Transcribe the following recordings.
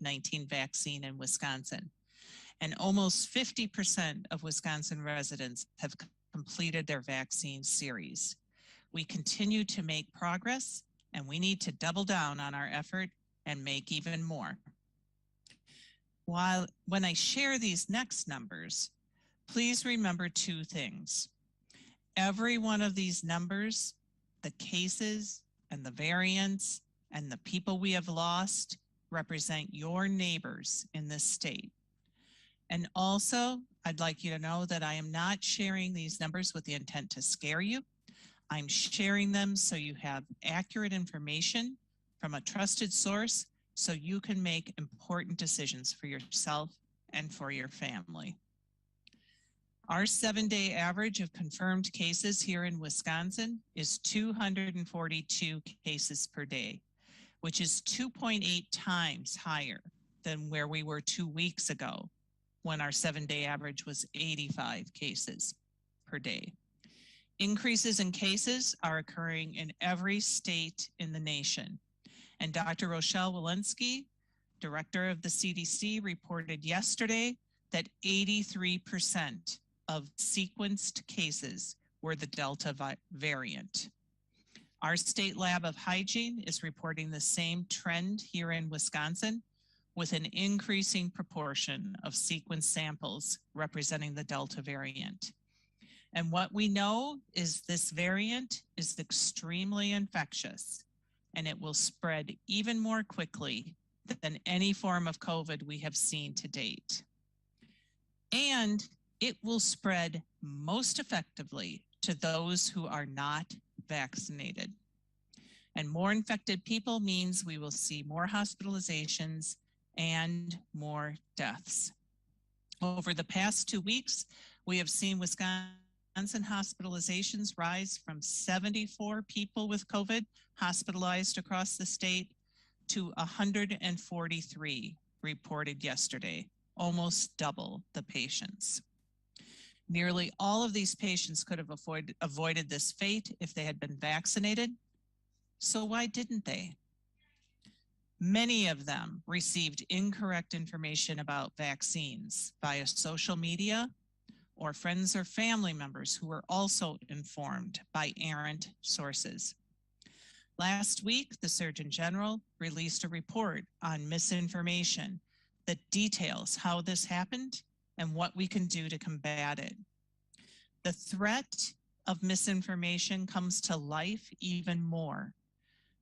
COVID-19 vaccine in Wisconsin. And almost 50% of Wisconsin residents have completed their vaccine series. We continue to make progress, and we need to double down on our effort and make even more. When I share these next numbers, please remember two things. Every one of these numbers, the cases and the variants and the people we have lost, represent your neighbors in this state. And also, I'd like you to know that I am not sharing these numbers with the intent to scare you. I'm sharing them so you have accurate information from a trusted source so you can make important decisions for yourself and for your family. Our 7-day average of confirmed cases here in Wisconsin is 242 cases per day, which is 2.8 times higher than where we were 2 weeks ago when our 7-day average was 85 cases per day. Increases in cases are occurring in every state in the nation. And Dr. Rochelle Walensky, director of the CDC, reported yesterday that 83% of sequenced cases were the Delta variant. Our state lab of hygiene is reporting the same trend here in Wisconsin, with an increasing proportion of sequenced samples representing the Delta variant. And what we know is this variant is extremely infectious, and it will spread even more quickly than any form of COVID we have seen to date. And it will spread most effectively to those who are not vaccinated. And more infected people means we will see more hospitalizations and more deaths. Over the past 2 weeks, we have seen Wisconsin hospitalizations rise from 74 people with COVID hospitalized across the state to 143 reported yesterday, almost double the patients. Nearly all of these patients could have avoided this fate if they had been vaccinated. So why didn't they? Many of them received incorrect information about vaccines via social media or friends or family members who were also informed by errant sources. Last week, the Surgeon General released a report on misinformation that details how this happened and what we can do to combat it. The threat of misinformation comes to life even more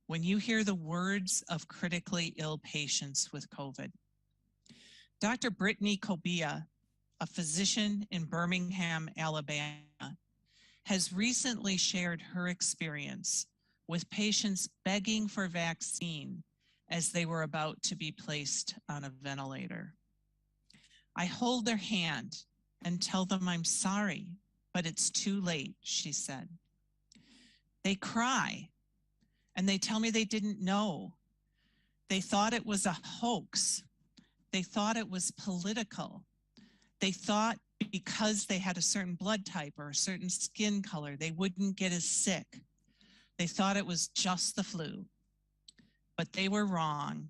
when you hear the words of critically ill patients with COVID. Dr. Brittany Kobia, a physician in Birmingham, Alabama, has recently shared her experience with patients begging for vaccine as they were about to be placed on a ventilator. I hold their hand and tell them I'm sorry, but it's too late, she said. They cry and they tell me they didn't know. They thought it was a hoax. They thought it was political. They thought because they had a certain blood type or a certain skin color, they wouldn't get as sick. They thought it was just the flu, but they were wrong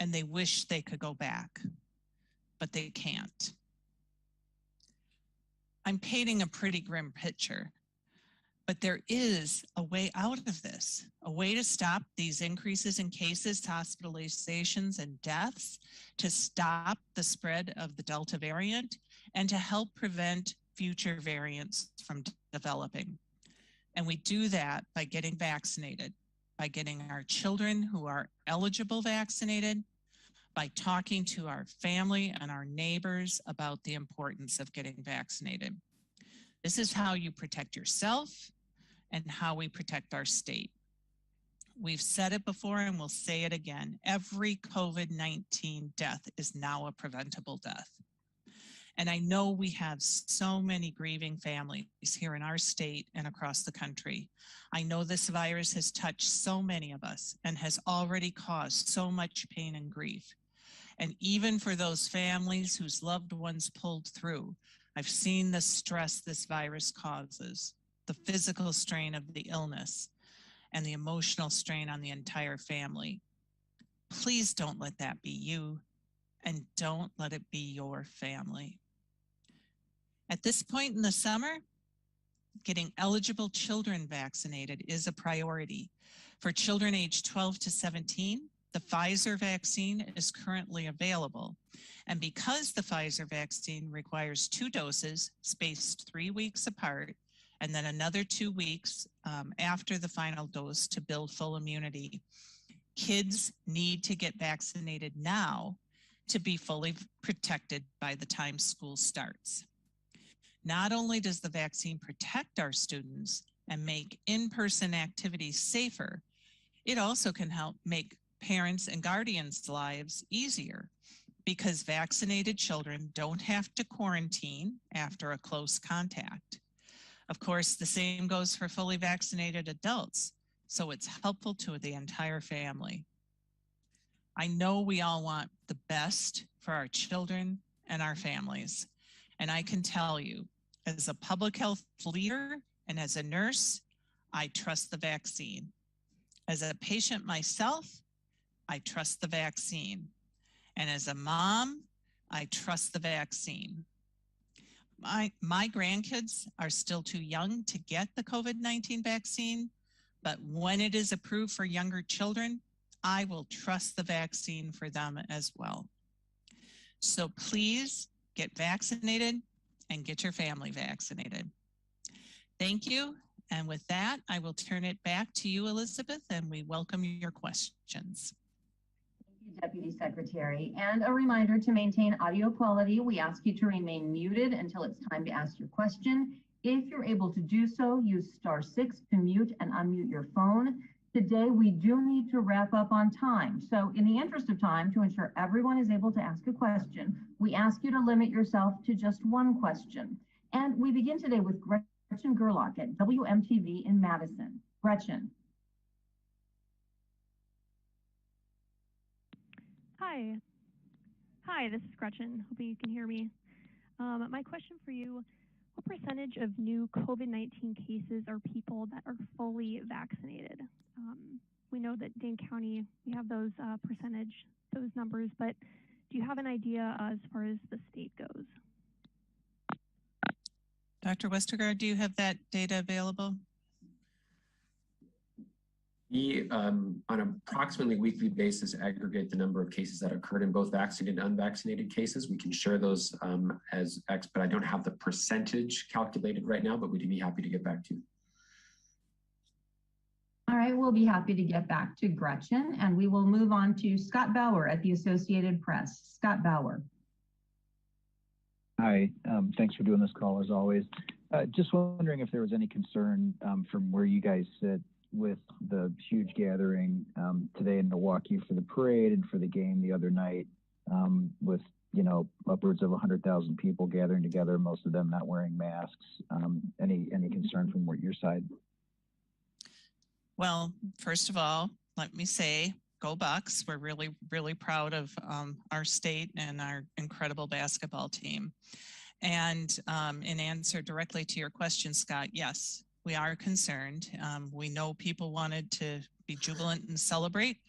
and they wish they could go back, but they can't. I'm painting a pretty grim picture, but there is a way out of this, a way to stop these increases in cases, hospitalizations, and deaths, to stop the spread of the Delta variant, and to help prevent future variants from developing. And we do that by getting vaccinated, by getting our children who are eligible vaccinated, by talking to our family and our neighbors about the importance of getting vaccinated. This is how you protect yourself and how we protect our state. We've said it before and we'll say it again. Every COVID-19 death is now a preventable death. And I know we have so many grieving families here in our state and across the country. I know this virus has touched so many of us and has already caused so much pain and grief. And even for those families whose loved ones pulled through, I've seen the stress this virus causes, the physical strain of the illness, and the emotional strain on the entire family. Please don't let that be you. and don't let it be your family. At this point in the summer, getting eligible children vaccinated is a priority. For children aged 12 to 17, the Pfizer vaccine is currently available. And because the Pfizer vaccine requires 2 doses spaced 3 weeks apart, and then another 2 weeks after the final dose to build full immunity, kids need to get vaccinated now to be fully protected by the time school starts. Not only does the vaccine protect our students and make in-person activities safer, it also can help make parents and guardians' lives easier because vaccinated children don't have to quarantine after a close contact. Of course, the same goes for fully vaccinated adults, so it's helpful to the entire family. I know we all want the best for our children and our families, and I can tell you, as a public health leader and as a nurse, I trust the vaccine. As a patient myself, I trust the vaccine. And as a mom, I trust the vaccine. My grandkids are still too young to get the COVID-19 vaccine, but when it is approved for younger children, I will trust the vaccine for them as well. So please get vaccinated and get your family vaccinated. Thank you. And with that, I will turn it back to you, Elizabeth, and we welcome your questions. Thank you, Deputy Secretary. And a reminder to maintain audio quality, we ask you to remain muted until it's time to ask your question. If you're able to do so, use *6 to mute and unmute your phone. Today, we do need to wrap up on time. So in the interest of time, to ensure everyone is able to ask a question, we ask you to limit yourself to just one question. And we begin today with Gretchen Gerlach at WMTV in Madison. Gretchen. Hi, this is Gretchen. Hoping you can hear me. My question for you, what percentage of new COVID-19 cases are people that are fully vaccinated? We know that Dane County, we have those those numbers, but do you have an idea as far as the state goes? Dr. Westergaard, do you have that data available? We, on an approximately weekly basis, aggregate the number of cases that occurred in both vaccinated and unvaccinated cases. We can share those but I don't have the percentage calculated right now, but we'd be happy to get back to you. All right, we'll be happy to get back to Gretchen, and we will move on to Scott Bauer at the Associated Press. Scott Bauer. Hi, thanks for doing this call as always. Just wondering if there was any concern from where you guys sit with the huge gathering today in Milwaukee for the parade and for the game the other night with, you know, upwards of 100,000 people gathering together, most of them not wearing masks. Any concern from your side? Well, first of all, let me say, go Bucks. We're really, really proud of our state and our incredible basketball team. And in answer directly to your question, Scott, yes, we are concerned. We know people wanted to be jubilant and celebrate,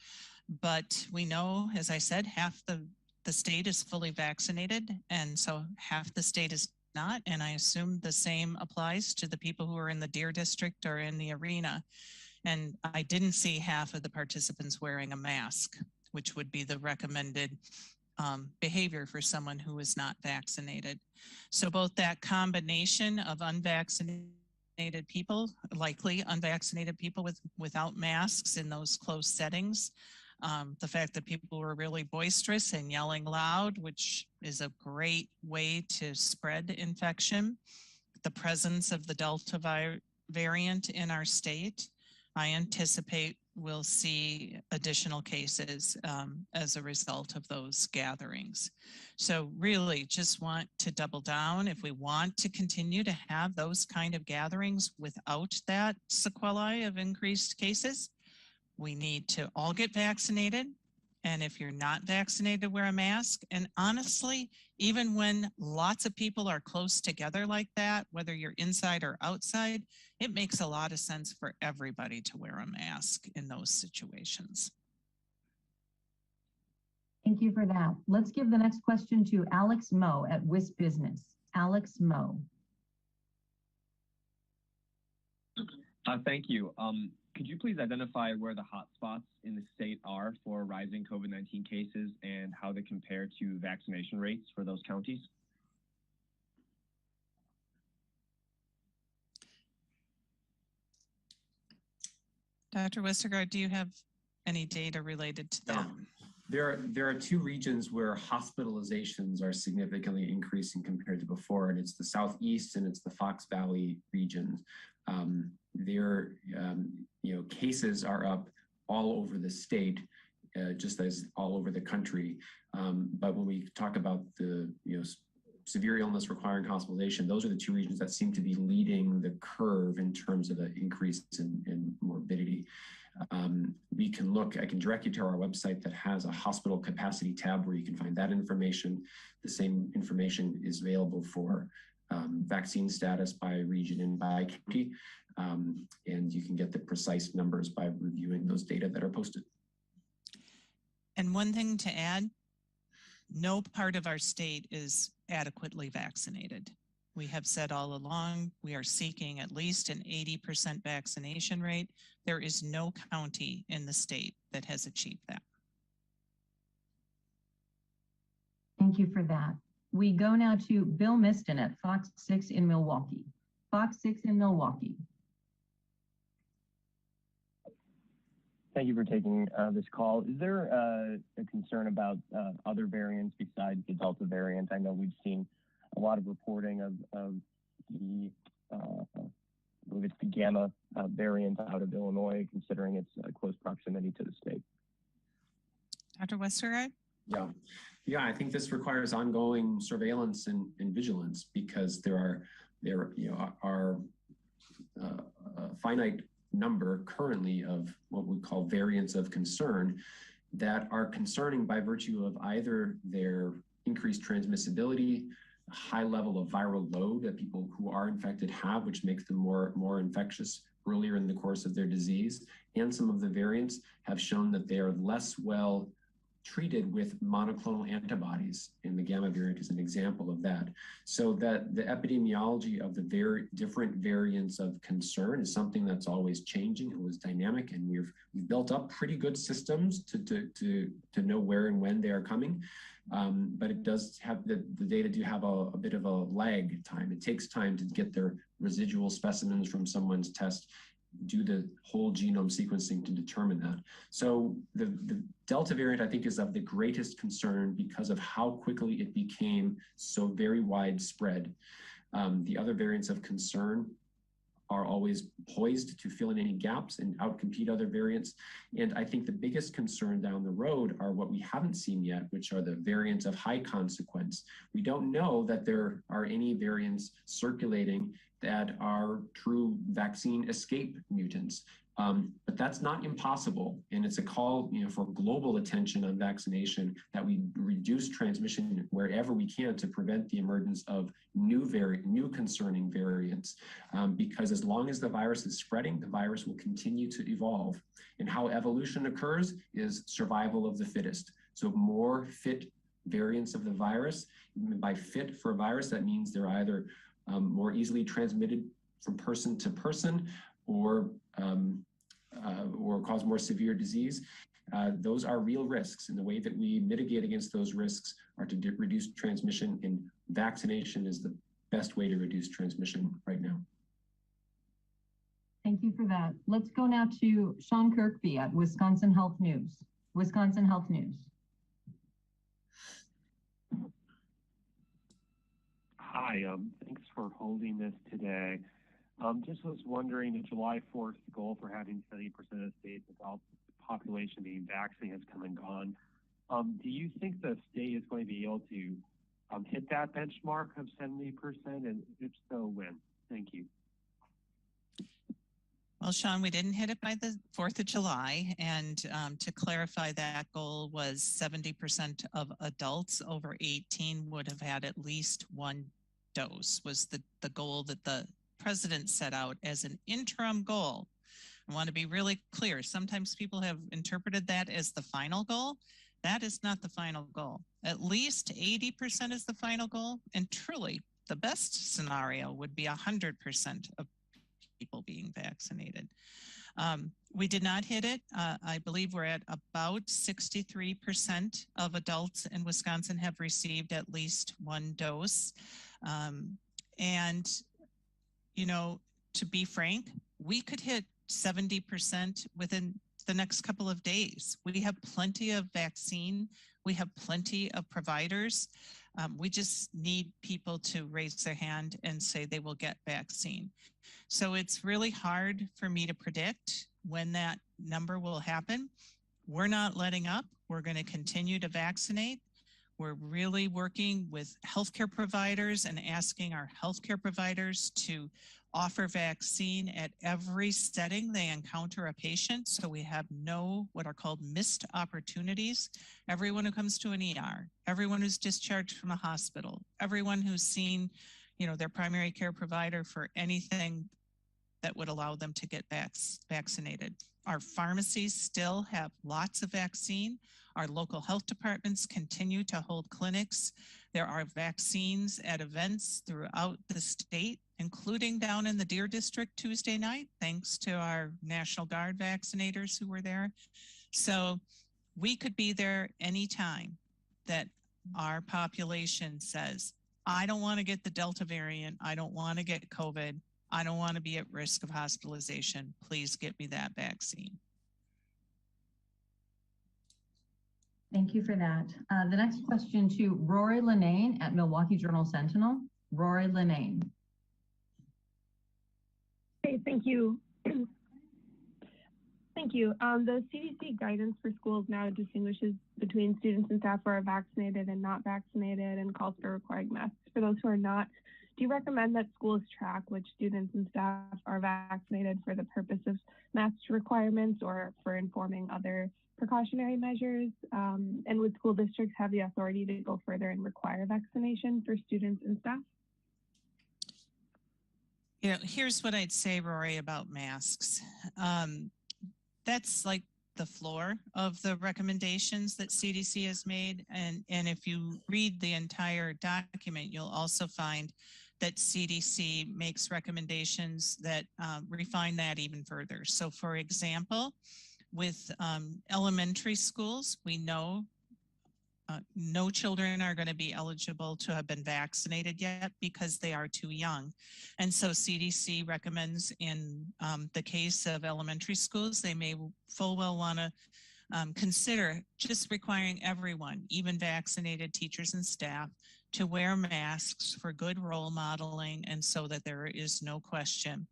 but we know, as I said, half the state is fully vaccinated, and so half the state is not. And I assume the same applies to the people who are in the Deer District or in the arena. And I didn't see half of the participants wearing a mask, which would be the recommended behavior for someone who is not vaccinated. So both that combination of unvaccinated people, likely unvaccinated people without masks in those close settings, the fact that people were really boisterous and yelling loud, which is a great way to spread infection, the presence of the Delta variant in our state, I anticipate we'll see additional cases as a result of those gatherings. So really just want to double down. If we want to continue to have those kind of gatherings without that sequelae of increased cases, we need to all get vaccinated. And if you're not vaccinated, wear a mask. And honestly, even when lots of people are close together like that, whether you're inside or outside, it makes a lot of sense for everybody to wear a mask in those situations. Thank you for that. Let's give the next question to Alex Moe at WIS Business. Alex Moe. Thank you. Could you please identify where the hotspots in the state are for rising COVID-19 cases and how they compare to vaccination rates for those counties? Dr. Westergaard, do you have any data related to that? There are two regions where hospitalizations are significantly increasing compared to before, and it's the Southeast and it's the Fox Valley regions. Cases are up all over the state, just as all over the country. But when we talk about the severe illness requiring hospitalization, those are the two regions that seem to be leading the curve in terms of the increase in morbidity. We can look, I can direct you to our website that has a hospital capacity tab where you can find that information. The same information is available for vaccine status by region and by county. And you can get the precise numbers by reviewing those data that are posted. And one thing to add, no part of our state is adequately vaccinated. We have said all along, we are seeking at least an 80% vaccination rate. There is no county in the state that has achieved that. Thank you for that. We go now to Bill Miston at FOX6 in Milwaukee. FOX6 in Milwaukee. Thank you for taking this call. Is there a concern about other variants besides the Delta variant? I know we've seen a lot of reporting of the, I believe it's the Gamma variant out of Illinois, considering its close proximity to the state. Dr. Westergaard? Yeah, I think this requires ongoing surveillance and vigilance, because there are a finite number currently of what we call variants of concern that are concerning by virtue of either their increased transmissibility, a high level of viral load that people who are infected have, which makes them more infectious earlier in the course of their disease. And some of the variants have shown that they are less well treated with monoclonal antibodies, and the Gamma variant is an example of that. So that the epidemiology of the very different variants of concern is something that's always changing. It was dynamic, and we've built up pretty good systems to know where and when they are coming. But it does have, the data do have a bit of a lag time. It takes time to get their residual specimens from someone's test, do the whole genome sequencing to determine that. So the Delta variant, I think, is of the greatest concern because of how quickly it became so very widespread. The other variants of concern are always poised to fill in any gaps and outcompete other variants. And I think the biggest concern down the road are what we haven't seen yet, which are the variants of high consequence. We don't know that there are any variants circulating that are true vaccine escape mutants. But that's not impossible. And it's a call, for global attention on vaccination, that we reduce transmission wherever we can to prevent the emergence of new concerning variants. Because as long as the virus is spreading, the virus will continue to evolve. And how evolution occurs is survival of the fittest. So more fit variants of the virus, by fit for a virus, that means they're either more easily transmitted from person to person, or cause more severe disease. Those are real risks, and the way that we mitigate against those risks are to reduce transmission, and vaccination is the best way to reduce transmission right now. Thank you for that. Let's go now to Sean Kirkby at Wisconsin Health News. Wisconsin Health News. Hi, thanks for holding this today. Just was wondering, the July 4th goal for having 70% of states without population being vaccinated has come and gone. Do you think the state is going to be able to hit that benchmark of 70%? And if so, when? Thank you. Well, Sean, we didn't hit it by the 4th of July. And to clarify, that goal was 70% of adults over 18 would have had at least one dose, was the goal that the president set out as an interim goal. I want to be really clear. Sometimes people have interpreted that as the final goal. that is not the final goal. At least 80% is the final goal. And truly, the best scenario would be 100% of people being vaccinated. We did not hit it. I believe we're at about 63% of adults in Wisconsin have received at least one dose. And, you know, to be frank, we could hit 70% within the next couple of days. We have plenty of vaccine. We have plenty of providers. We just need people to raise their hand and say they will get vaccine. So it's really hard for me to predict when that number will happen. We're not letting up. We're going to continue to vaccinate. We're really working with healthcare providers and asking our healthcare providers to offer vaccine at every setting they encounter a patient. So we have no what are called missed opportunities. Everyone who comes to an ER, everyone who's discharged from a hospital, everyone who's seen, you know, their primary care provider for anything that would allow them to get vaccinated. Our pharmacies still have lots of vaccine. Our local health departments continue to hold clinics. There are vaccines at events throughout the state, including down in the Deer District Tuesday night, thanks to our National Guard vaccinators who were there. So we could be there anytime that our population says, I don't want to get the Delta variant. I don't want to get COVID. I don't want to be at risk of hospitalization. Please get me that vaccine. Thank you for that. The next question to Rory Linnane at Milwaukee Journal-Sentinel. Rory Linnane. Okay, thank you. Thank you. The CDC guidance for schools now distinguishes between students and staff who are vaccinated and not vaccinated and calls for requiring masks for those who are not. Do you recommend that schools track which students and staff are vaccinated for the purpose of mask requirements or for informing other precautionary measures? And would school districts have the authority to go further and require vaccination for students and staff? You know, here's what I'd say, Rory, about masks. That's like the floor of the recommendations that CDC has made. And if you read the entire document, you'll also find that CDC makes recommendations that refine that even further. So for example, with elementary schools, we know no children are going to be eligible to have been vaccinated yet because they are too young. And so CDC recommends in the case of elementary schools, they may full well want to consider just requiring everyone, even vaccinated teachers and staff, to wear masks for good role modeling and so that there is no question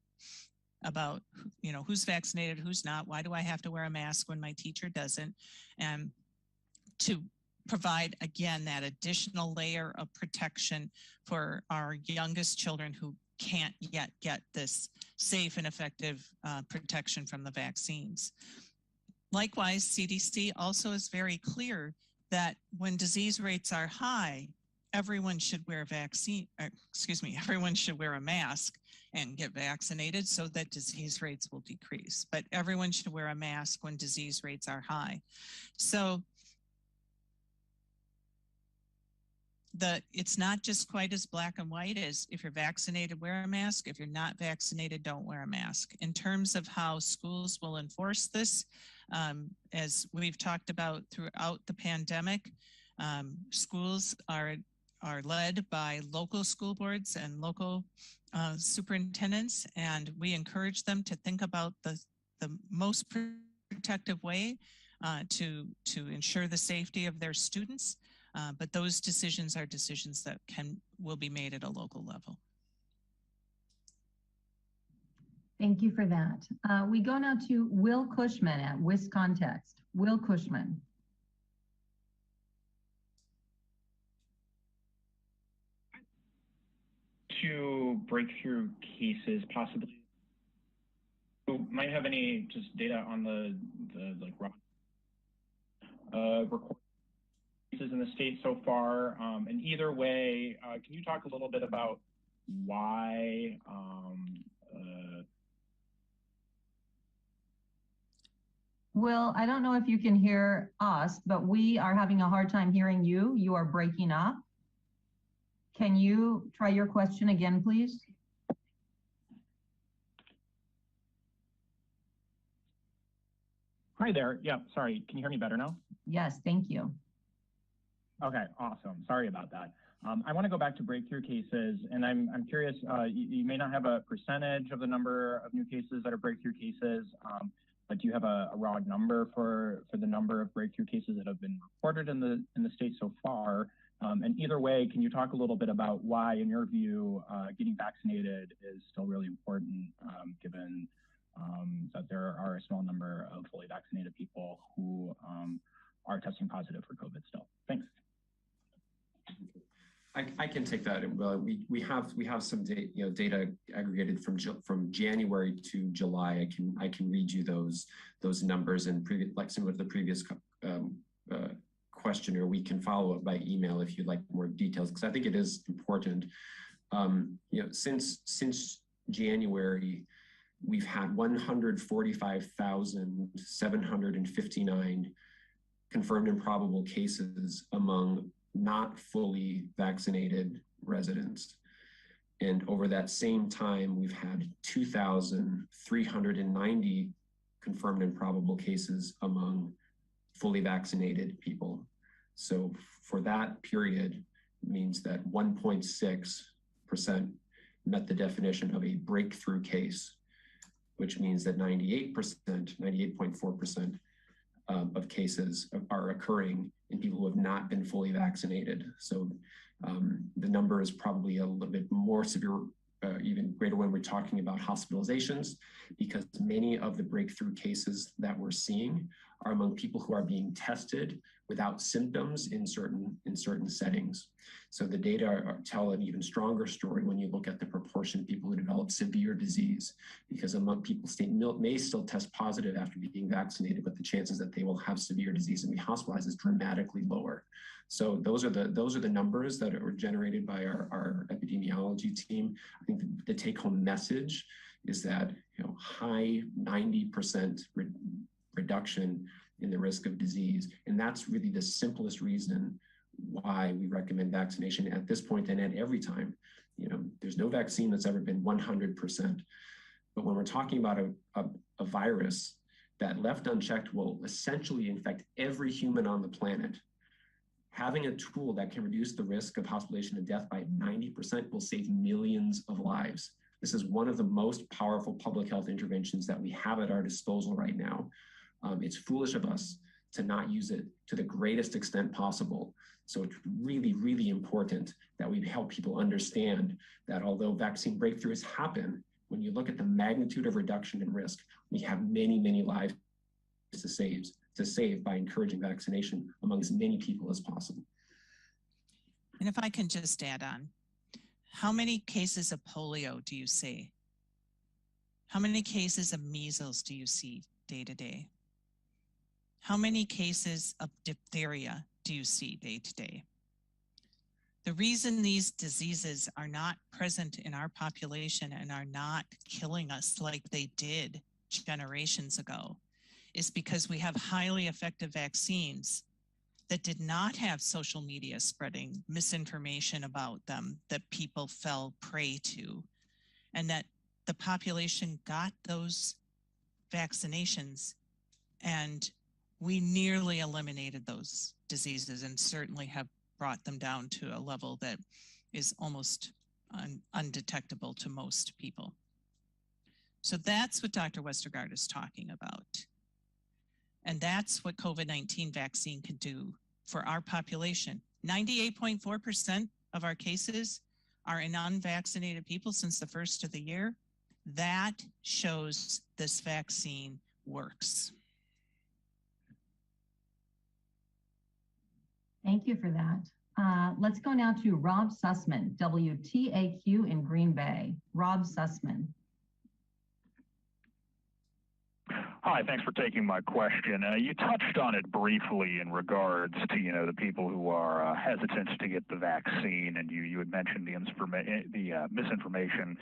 about, you know, who's vaccinated, who's not, why do I have to wear a mask when my teacher doesn't, and to provide, again, that additional layer of protection for our youngest children who can't yet get this safe and effective protection from the vaccines. Likewise, CDC also is very clear that when disease rates are high, everyone should wear everyone should wear a mask and get vaccinated so that disease rates will decrease. But everyone should wear a mask when disease rates are high. So it's not just quite as black and white as if you're vaccinated, wear a mask. If you're not vaccinated, don't wear a mask. In terms of how schools will enforce this, as we've talked about throughout the pandemic, schools are led by local school boards and local superintendents, and we encourage them to think about the most protective way to ensure the safety of their students. But those decisions are decisions that will be made at a local level. Thank you for that. We go now to Will Cushman at WisContext. Will Cushman. To breakthrough cases, possibly, who might have any just data on the like recorded cases in the state so far, and either way, can you talk a little bit about why Will, I don't know if you can hear us, but we are having a hard time hearing you. You are breaking up. Can you try your question again, please? Hi there. Yeah, sorry. Can you hear me better now? Yes, thank you. Okay, awesome. Sorry about that. I want to go back to breakthrough cases, and I'm curious, you may not have a percentage of the number of new cases that are breakthrough cases, but do you have a raw number for the number of breakthrough cases that have been reported in the state so far? And either way, can you talk a little bit about why, in your view, getting vaccinated is still really important, given that there are a small number of fully vaccinated people who are testing positive for COVID still? Thanks. I can take that. Well, we have some data aggregated from January to July. I can read you those numbers and like some of the previous question, or we can follow up by email if you'd like more details, because I think it is important. Since January, we've had 145,759 confirmed and probable cases among not fully vaccinated residents. And over that same time, we've had 2,390 confirmed and probable cases among fully vaccinated people. So for that period, it means that 1.6% met the definition of a breakthrough case, which means that 98.4% of cases are occurring in people who have not been fully vaccinated. So the number is probably a little bit more severe, even greater when we're talking about hospitalizations, because many of the breakthrough cases that we're seeing are among people who are being tested without symptoms in certain settings. So the data tell an even stronger story when you look at the proportion of people who develop severe disease, because among people may still test positive after being vaccinated, but the chances that they will have severe disease and be hospitalized is dramatically lower. So those are the numbers that are generated by our epidemiology team. I think the take-home message is that high 90% reduction in the risk of disease, and that's really the simplest reason why we recommend vaccination at this point and at every time. There's no vaccine that's ever been 100%, but when we're talking about a virus that left unchecked will essentially infect every human on the planet, having a tool that can reduce the risk of hospitalization and death by 90% will save millions of lives. This is one of the most powerful public health interventions that we have at our disposal right now. It's foolish of us to not use it to the greatest extent possible. So it's really, really important that we help people understand that although vaccine breakthroughs happen, when you look at the magnitude of reduction in risk, we have many, many lives to save by encouraging vaccination among as many people as possible. And if I can just add on, how many cases of polio do you see? How many cases of measles do you see day to day? How many cases of diphtheria do you see day to day? The reason these diseases are not present in our population and are not killing us like they did generations ago is because we have highly effective vaccines that did not have social media spreading misinformation about them that people fell prey to, and that the population got those vaccinations, and we nearly eliminated those diseases and certainly have brought them down to a level that is almost undetectable to most people. So that's what Dr. Westergaard is talking about. And that's what COVID-19 vaccine can do for our population. 98.4% of our cases are in unvaccinated people since the first of the year. That shows this vaccine works. Thank you for that. Let's go now to Rob Sussman, WTAQ in Green Bay. Rob Sussman. Hi, thanks for taking my question. You touched on it briefly in regards to, the people who are hesitant to get the vaccine, and you had mentioned the misinformation,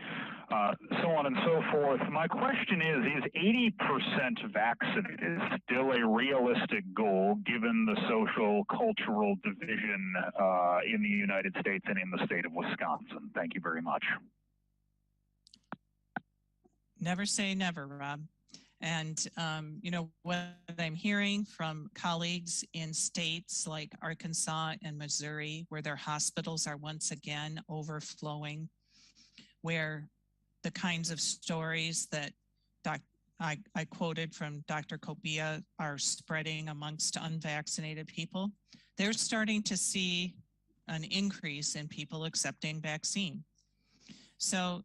so on and so forth. My question is 80% vaccinated still a realistic goal given the social, cultural division in the United States and in the state of Wisconsin? Thank you very much. Never say never, Rob. And, what I'm hearing from colleagues in states like Arkansas and Missouri, where their hospitals are once again overflowing, where the kinds of stories that I quoted from Dr. Copia are spreading amongst unvaccinated people, they're starting to see an increase in people accepting vaccine. So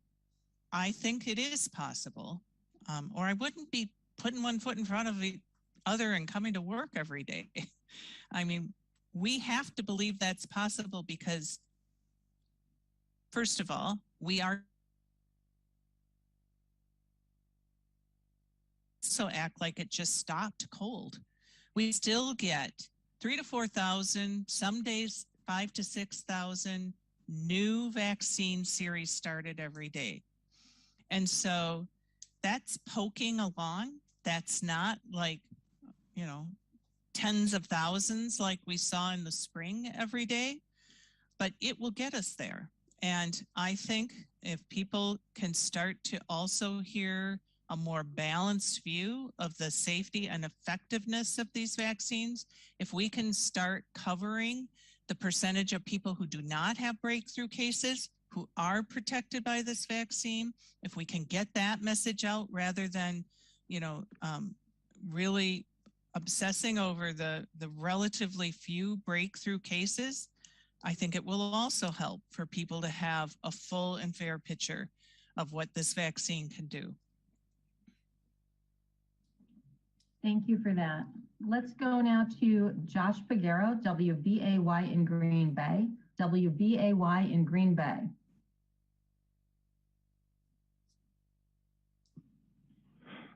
I think it is possible. Or I wouldn't be putting one foot in front of the other and coming to work every day. I mean, we have to believe that's possible because, first of all, we are so act like it just stopped cold. We still get 3,000 to 4,000, some days 5,000 to 6,000 new vaccine series started every day. And so that's poking along. That's not like, tens of thousands like we saw in the spring every day, but it will get us there. And I think if people can start to also hear a more balanced view of the safety and effectiveness of these vaccines, if we can start covering the percentage of people who do not have breakthrough cases, who are protected by this vaccine, if we can get that message out rather than, really obsessing over the relatively few breakthrough cases, I think it will also help for people to have a full and fair picture of what this vaccine can do. Thank you for that. Let's go now to Josh Pagaro, WVAY in Green Bay. WVAY in Green Bay.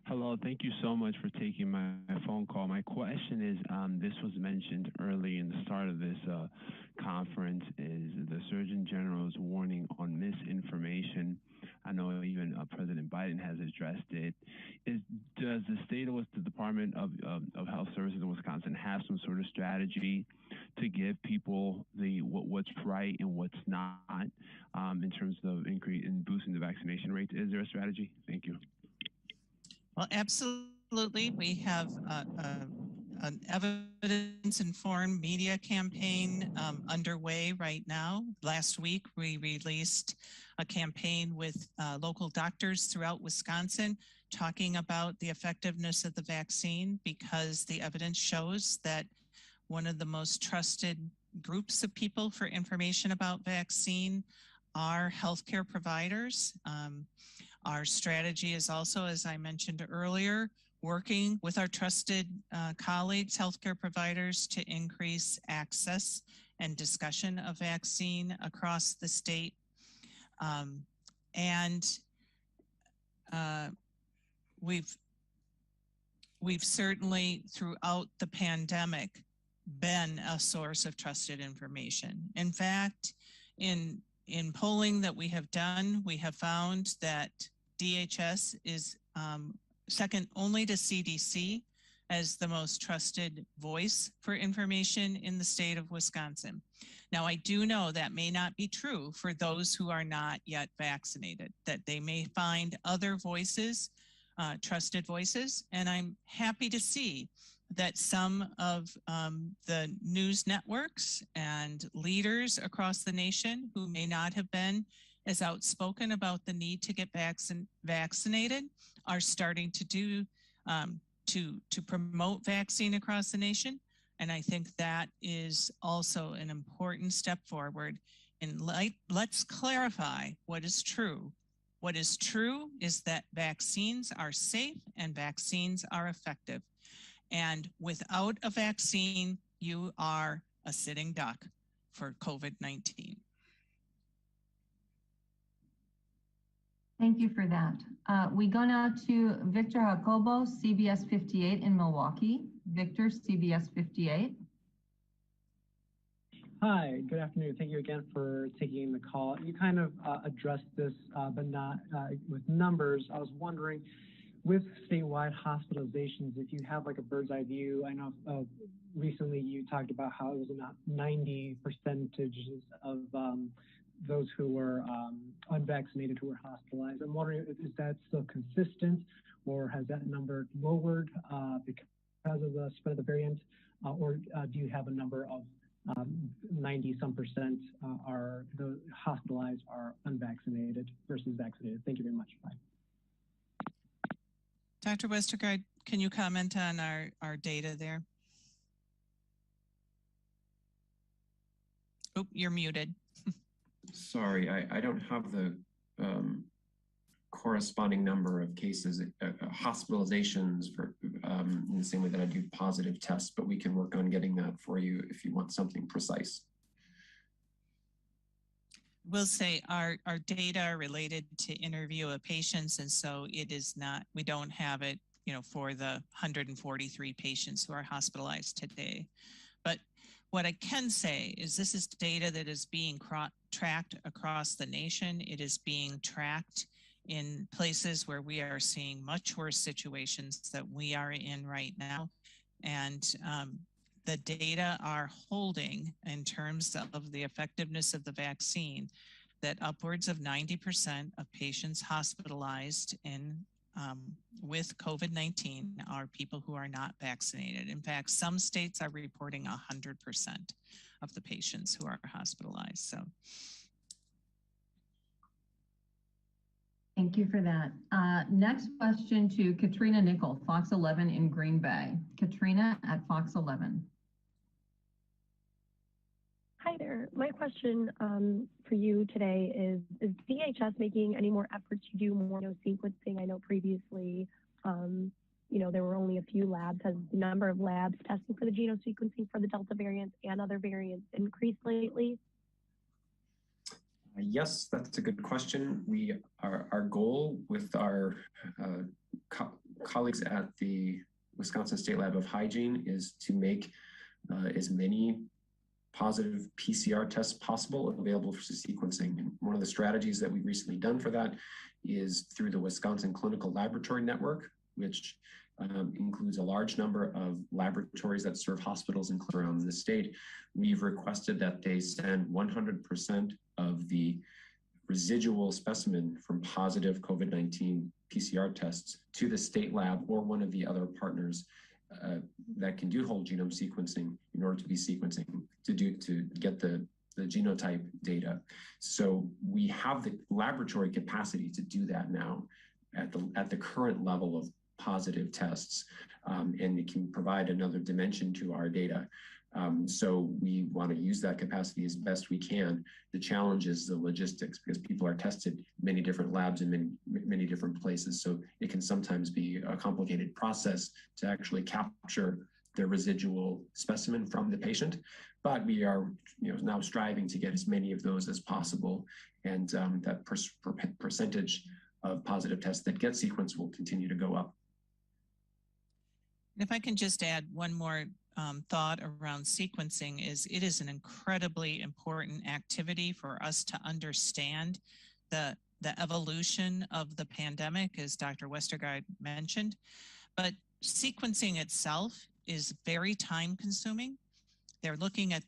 Hello, thank you so much for taking my phone call. My question is, this was mentioned early in the start of this conference, is the Surgeon General's warning on misinformation. I know even President Biden has addressed it. Does the Department of Health Services in Wisconsin have some sort of strategy to give people what's right and what's not in terms of increase in boosting the vaccination rates? Is there a strategy? Thank you. Well, absolutely. We have an evidence-informed media campaign underway right now. Last week, we released a campaign with local doctors throughout Wisconsin talking about the effectiveness of the vaccine, because the evidence shows that one of the most trusted groups of people for information about vaccine are healthcare providers. Our strategy is also, as I mentioned earlier, working with our trusted colleagues, healthcare providers, to increase access and discussion of vaccine across the state. We've certainly, throughout the pandemic, been a source of trusted information. In fact, in polling that we have done, we have found that DHS is second only to CDC as the most trusted voice for information in the state of Wisconsin. Now, I do know that may not be true for those who are not yet vaccinated, that they may find other voices, trusted voices, and I'm happy to see that some of the news networks and leaders across the nation who may not have been as outspoken about the need to get vaccinated are starting to do to promote vaccine across the nation. And I think that is also an important step forward. And let's clarify what is true. What is true is that vaccines are safe and vaccines are effective. And without a vaccine, you are a sitting duck for COVID-19. Thank you for that. We go now to Victor Jacobo, CBS 58 in Milwaukee. Victor, CBS 58. Hi, good afternoon. Thank you again for taking the call. You kind of addressed this, but not with numbers. I was wondering, with statewide hospitalizations, if you have like a bird's eye view. I know recently you talked about how it was about 90% of those who were unvaccinated who were hospitalized. I'm wondering, is that still consistent, or has that number lowered because of the spread of the variant, or do you have a number of 90-some% are the hospitalized are unvaccinated versus vaccinated? Thank you very much. Bye. Dr. Westergaard, can you comment on our data there? Oh, you're muted. Sorry, I don't have the corresponding number of cases, hospitalizations for in the same way that I do positive tests, but we can work on getting that for you if you want something precise. We'll say our data are related to interview of patients, and so it is not, we don't have it, you know, for the 143 patients who are hospitalized today. But what I can say is this is data that is being tracked across the nation. It is being tracked in places where we are seeing much worse situations that we are in right now. And the data are holding in terms of the effectiveness of the vaccine, that upwards of 90% of patients hospitalized with COVID-19 are people who are not vaccinated. In fact, some states are reporting 100% of the patients who are hospitalized. So. Thank you for that. Next question to Katrina Nickel, Fox 11 in Green Bay. Katrina at Fox 11. Hi there. My question for you today is DHS making any more efforts to do more sequencing? I know previously, you know, there were only a few labs. Has the number of labs testing for the genome sequencing for the Delta variant and other variants increased lately? Yes, that's a good question. Our goal with our colleagues at the Wisconsin State Lab of Hygiene is to make as many positive PCR tests possible available for sequencing. And one of the strategies that we've recently done for that is through the Wisconsin Clinical Laboratory Network, which includes a large number of laboratories that serve hospitals and clinics around the state. We've requested that they send 100% of the residual specimen from positive COVID-19 PCR tests to the state lab or one of the other partners that can do whole genome sequencing in order to be sequencing to get the genotype data. So we have the laboratory capacity to do that now at the current level of positive tests, and it can provide another dimension to our data. So we want to use that capacity as best we can. The challenge is the logistics, because people are tested in many different labs in many different places. So it can sometimes be a complicated process to actually capture the residual specimen from the patient. But we are, now striving to get as many of those as possible, and that percentage of positive tests that get sequenced will continue to go up. If I can just add one more thought around sequencing, is it is an incredibly important activity for us to understand the evolution of the pandemic, as Dr. Westergaard mentioned. But sequencing itself is very time consuming. They're looking at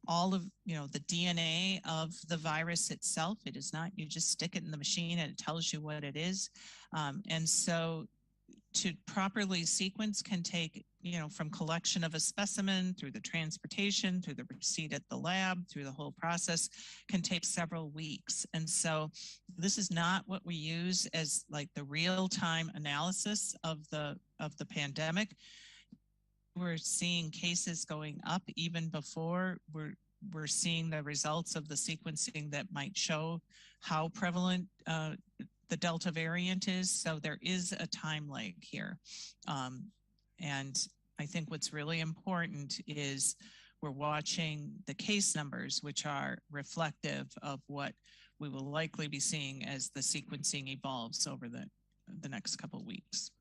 all of the DNA of the virus itself. It is not, you just stick it in the machine and it tells you what it is. And so to properly sequence can take, from collection of a specimen through the transportation, through the receipt at the lab, through the whole process, can take several weeks. And so this is not what we use as like the real-time analysis of the pandemic. We're seeing cases going up even before we're seeing the results of the sequencing that might show how prevalent the Delta variant is. So there is a time lag here. And I think what's really important is we're watching the case numbers, which are reflective of what we will likely be seeing as the sequencing evolves over the next couple of weeks.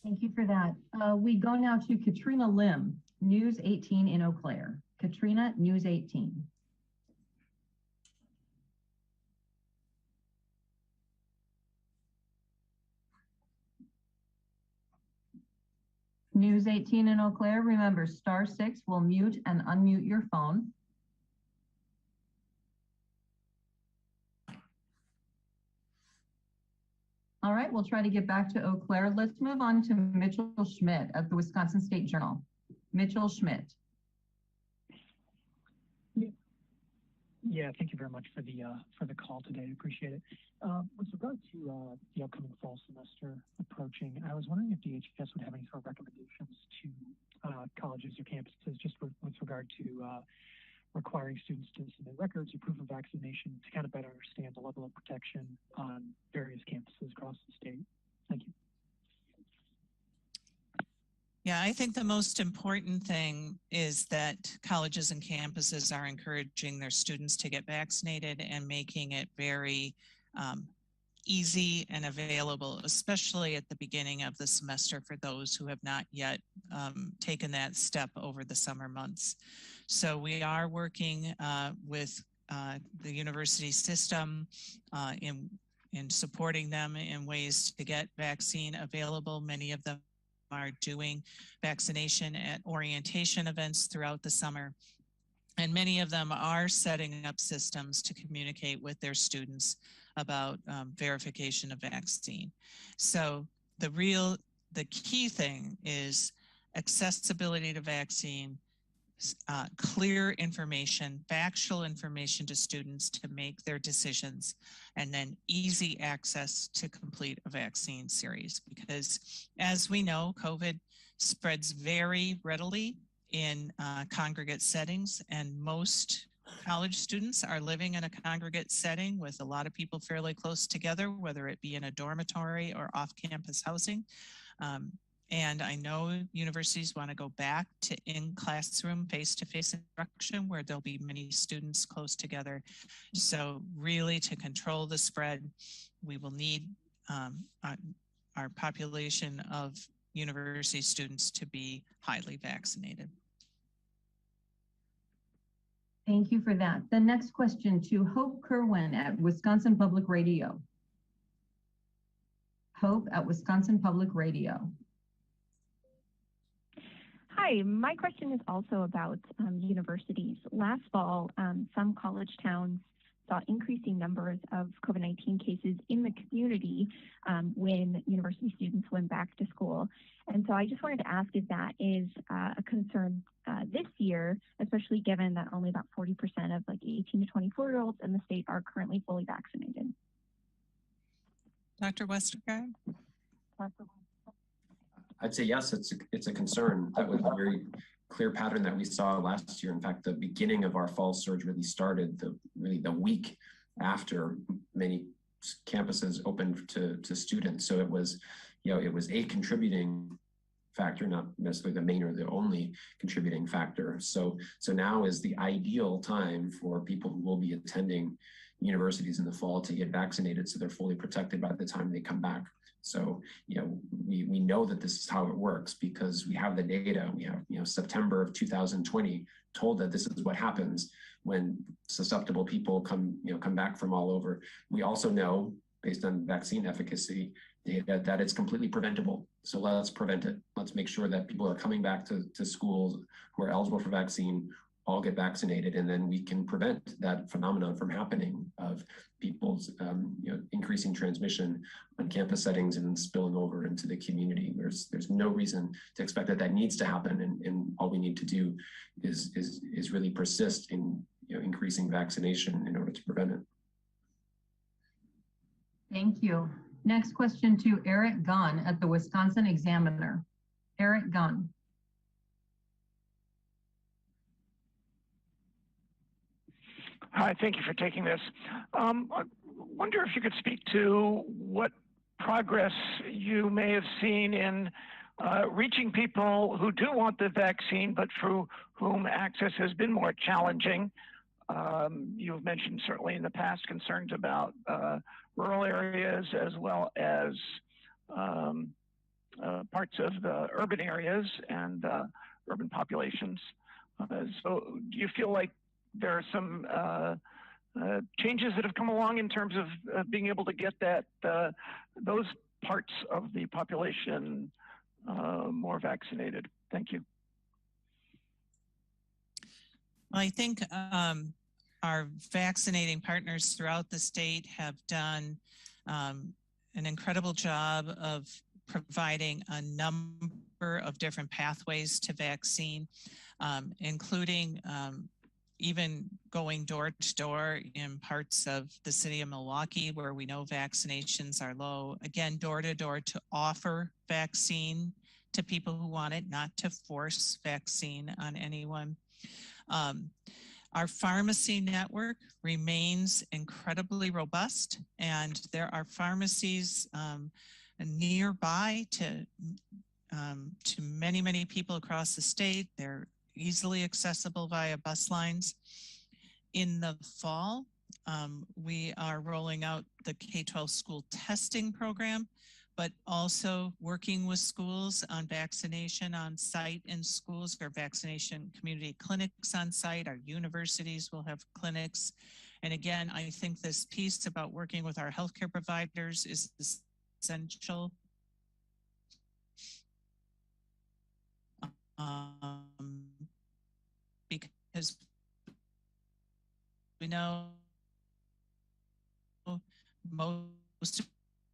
Thank you for that. We go now to Katrina Lim, News 18 in Eau Claire. Katrina, News 18. News 18 in Eau Claire, remember *6 will mute and unmute your phone. All right, we'll try to get back to Eau Claire. Let's move on to Mitchell Schmidt at the Wisconsin State Journal. Mitchell Schmidt. Yeah, thank you very much for the call today. Appreciate it. With regard to the upcoming fall semester approaching, I was wondering if DHS would have any sort of recommendations to colleges or campuses just with regard to requiring students to submit records or proof of vaccination to kind of better understand the level of protection on various campuses across the state. Thank you. Yeah, I think the most important thing is that colleges and campuses are encouraging their students to get vaccinated and making it very easy and available, especially at the beginning of the semester for those who have not yet taken that step over the summer months. So we are working with the university system in supporting them in ways to get vaccine available. Many of them are doing vaccination at orientation events throughout the summer. And many of them are setting up systems to communicate with their students about verification of vaccine. So the key thing is accessibility to vaccine, clear information, factual information to students to make their decisions, and then easy access to complete a vaccine series. Because as we know, COVID spreads very readily in congregate settings, and most college students are living in a congregate setting with a lot of people fairly close together, whether it be in a dormitory or off-campus housing. And I know universities want to go back to in-classroom, face-to-face instruction where there'll be many students close together. So really to control the spread, we will need our population of university students to be highly vaccinated. Thank you for that. The next question to Hope Kerwin at Wisconsin Public Radio. Hope at Wisconsin Public Radio. Hi, my question is also about universities. Last fall, some college towns saw increasing numbers of COVID-19 cases in the community when university students went back to school. And so I just wanted to ask if that is a concern this year, especially given that only about 40% of like 18 to 24-year-olds in the state are currently fully vaccinated. Dr. Westergaard? I'd say yes, it's a concern. That was a very clear pattern that we saw last year. In fact, the beginning of our fall surge really started the week after many campuses opened to students. So it was a contributing factor, not necessarily the main or the only contributing factor. So now is the ideal time for people who will be attending universities in the fall to get vaccinated so they're fully protected by the time they come back. So, we know that this is how it works because we have the data. We have, September of 2020 told that this is what happens when susceptible people come back from all over. We also know, based on vaccine efficacy data, that it's completely preventable. So let's prevent it. Let's make sure that people are coming back to schools who are eligible for vaccine, all get vaccinated, and then we can prevent that phenomenon from happening of people's increasing transmission on campus settings and then spilling over into the community. There's no reason to expect that needs to happen, and all we need to do is really persist in increasing vaccination in order to prevent it. Thank you. Next question to Eric Gunn at the Wisconsin Examiner. Eric Gunn. Hi, thank you for taking this. I wonder if you could speak to what progress you may have seen in reaching people who do want the vaccine, but for whom access has been more challenging. You've mentioned certainly in the past concerns about rural areas as well as parts of the urban areas and urban populations. So do you feel like there are some changes that have come along in terms of being able to get that those parts of the population more vaccinated? Thank you. Well, I think our vaccinating partners throughout the state have done an incredible job of providing a number of different pathways to vaccine, including even going door to door in parts of the city of Milwaukee where we know vaccinations are low. Again, door to door to offer vaccine to people who want it, not to force vaccine on anyone. Our pharmacy network remains incredibly robust, and there are pharmacies nearby to many people across the state. They're easily accessible via bus lines. In the fall, we are rolling out the K-12 school testing program, but also working with schools on vaccination on site in schools, or vaccination community clinics on site. Our universities will have clinics. And again, I think this piece about working with our healthcare providers is essential. Because we know most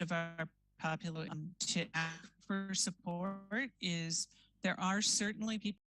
of our population to ask for support is there are certainly people